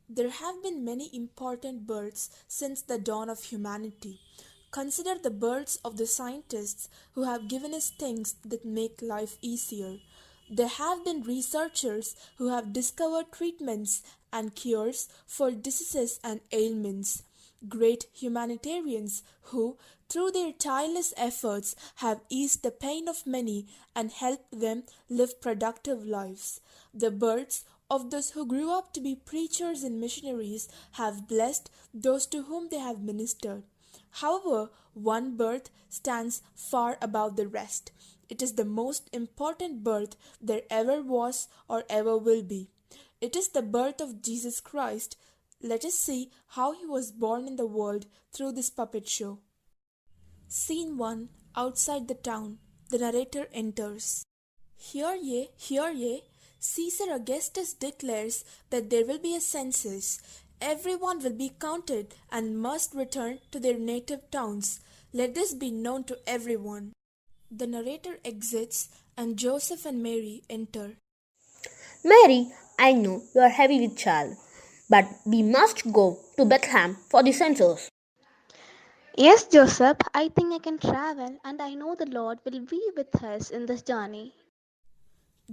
There have been many important births since the dawn of humanity. Consider the births of the scientists who have given us things that make life easier. There have been researchers who have discovered treatments and cures for diseases and ailments. Great humanitarians who, through their tireless efforts, have eased the pain of many and helped them live productive lives. The births of those who grew up to be preachers and missionaries have blessed those to whom they have ministered. However, one birth stands far above the rest. It is the most important birth there ever was or ever will be. It is the birth of Jesus Christ. Let us see how he was born in the world through this puppet show. Scene 1. Outside the town. The narrator enters. Hear ye, Caesar Augustus declares that there will be a census. Everyone will be counted and must return to their native towns. Let this be known to everyone. The narrator exits and Joseph and Mary enter. Mary, I know you are heavy with child, but we must go to Bethlehem for the census. Yes, Joseph, I think I can travel, and I know the Lord will be with us in this journey.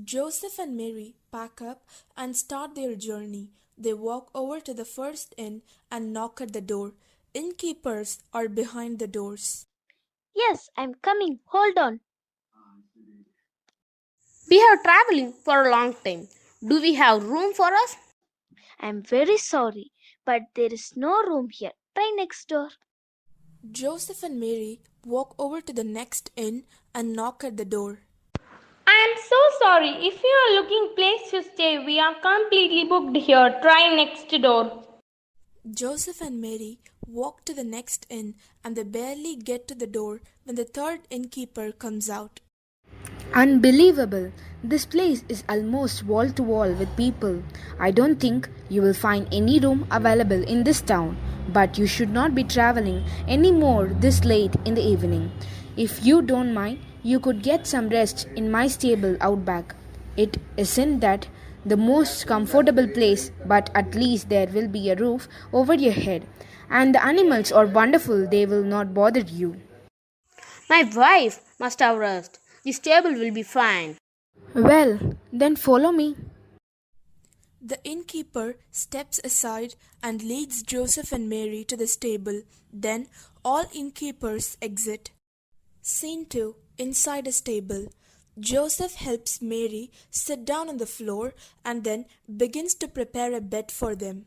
Joseph and Mary pack up and start their journey. They walk over to the first inn and knock at the door. Innkeepers are behind the doors. Yes, I'm coming. Hold on. We are traveling for a long time. Do we have room for us? I'm very sorry, but there is no room here. Try next door. Joseph and Mary walk over to the next inn and knock at the door. I am so sorry. If you are looking place to stay, we are completely booked here. Try next door. Joseph and Mary walk to the next inn and they barely get to the door when the third innkeeper comes out. Unbelievable! This place is almost wall to wall with people. I don't think you will find any room available in this town, but you should not be traveling any more this late in the evening. If you don't mind, you could get some rest in my stable out back. It isn't that the most comfortable place, but at least there will be a roof over your head. And the animals are wonderful, they will not bother you. My wife must have rest. The stable will be fine. Well, then follow me. The innkeeper steps aside and leads Joseph and Mary to the stable. Then all innkeepers exit. Scene 2. Inside a stable. Joseph helps Mary sit down on the floor and then begins to prepare a bed for them.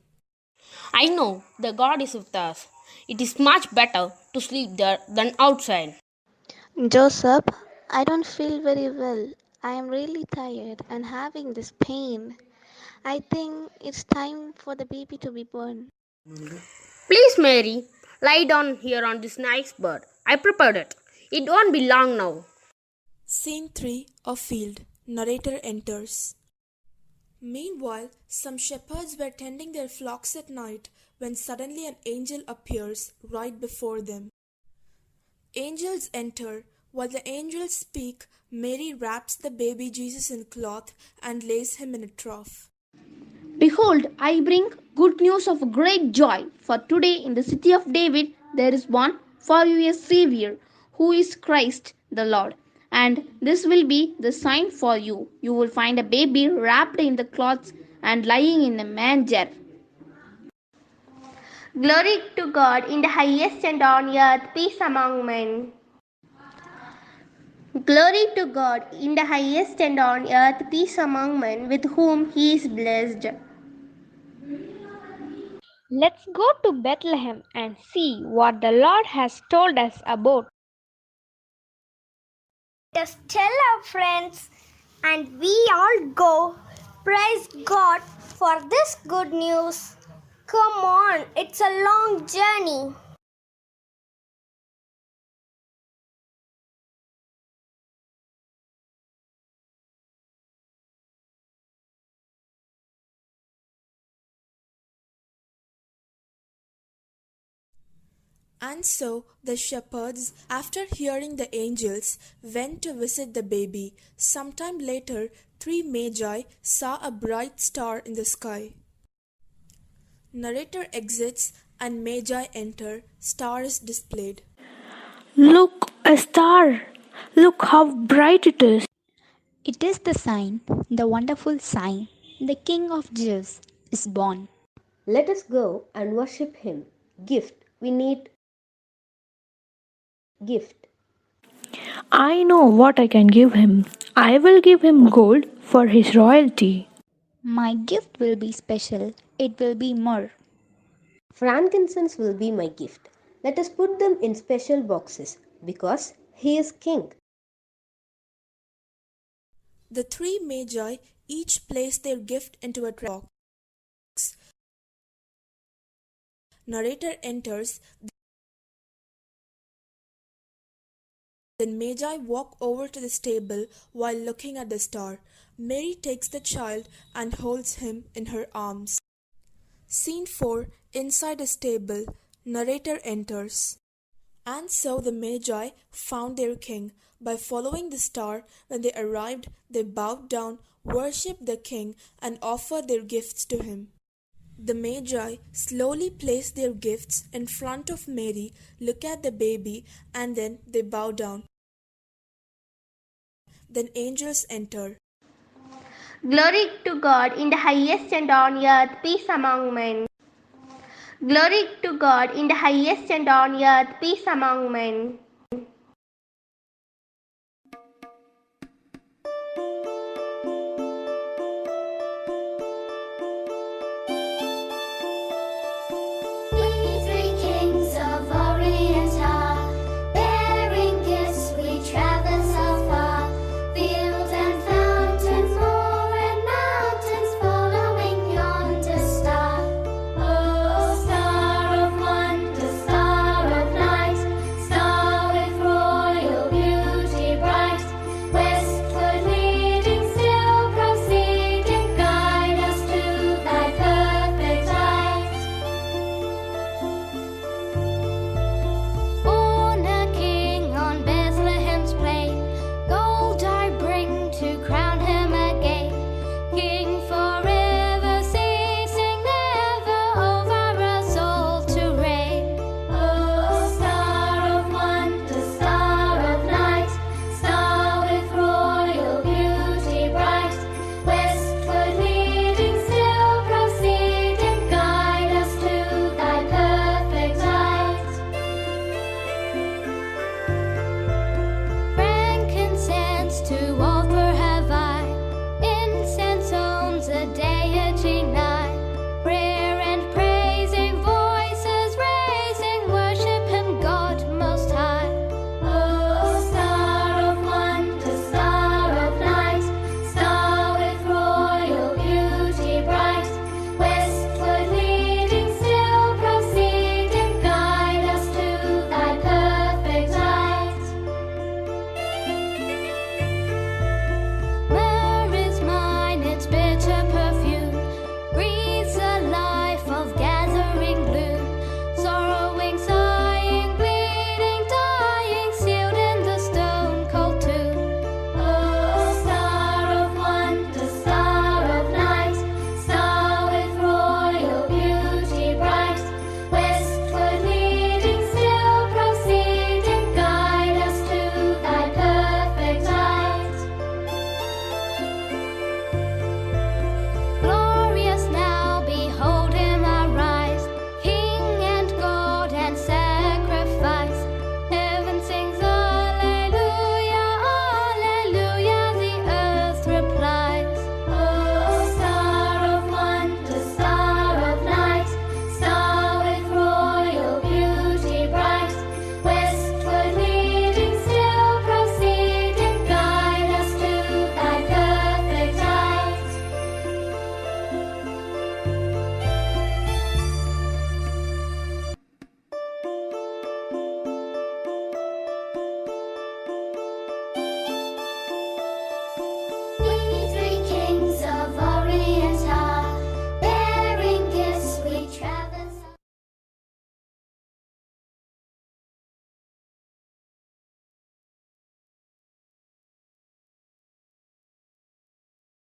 I know the God is with us. It is much better to sleep there than outside. Joseph, I don't feel very well. I am really tired and having this pain. I think it's time for the baby to be born. Please, Mary, lie down here on this nice bed. I prepared it. It won't be long now. Scene 3. A field. Narrator enters. Meanwhile, some shepherds were tending their flocks at night when suddenly an angel appears right before them. Angels enter. While the angels speak, Mary wraps the baby Jesus in cloth and lays him in a trough. Behold, I bring good news of great joy, for today in the city of David there is one for you a Savior, who is Christ the Lord. And this will be the sign for you. You will find a baby wrapped in the cloths and lying in a manger. Glory to God in the highest and on earth peace among men. Glory to God in the highest and on earth peace among men with whom he is blessed. Let's go to Bethlehem and see what the Lord has told us about. Let us tell our friends and we all go. Praise God for this good news. Come on, it's a long journey. And so the shepherds, after hearing the angels, went to visit the baby. Sometime later, 3 magi saw a bright star in the sky. Narrator exits and Magi enter. Star is displayed. Look, a star! Look how bright it is! It is the sign, the wonderful sign. The King of Jews is born. Let us go and worship him. Gift. We need gift. I know what I can give him. I will give him gold for his royalty. My gift will be special. It will be myrrh. Frankincense will be my gift. Let us put them in special boxes because he is king. The three Magi each place their gift into a box. Narrator enters. Then Magi walk over to the stable while looking at the star. Mary takes the child and holds him in her arms. Scene 4. Inside a stable. Narrator enters. And so the Magi found their king. By following the star, when they arrived, they bowed down, worshipped the king, and offered their gifts to him. The Magi slowly place their gifts in front of Mary, look at the baby, and then they bow down. Then angels enter. Glory to God in the highest and on earth peace among men. Glory to God in the highest and on earth peace among men.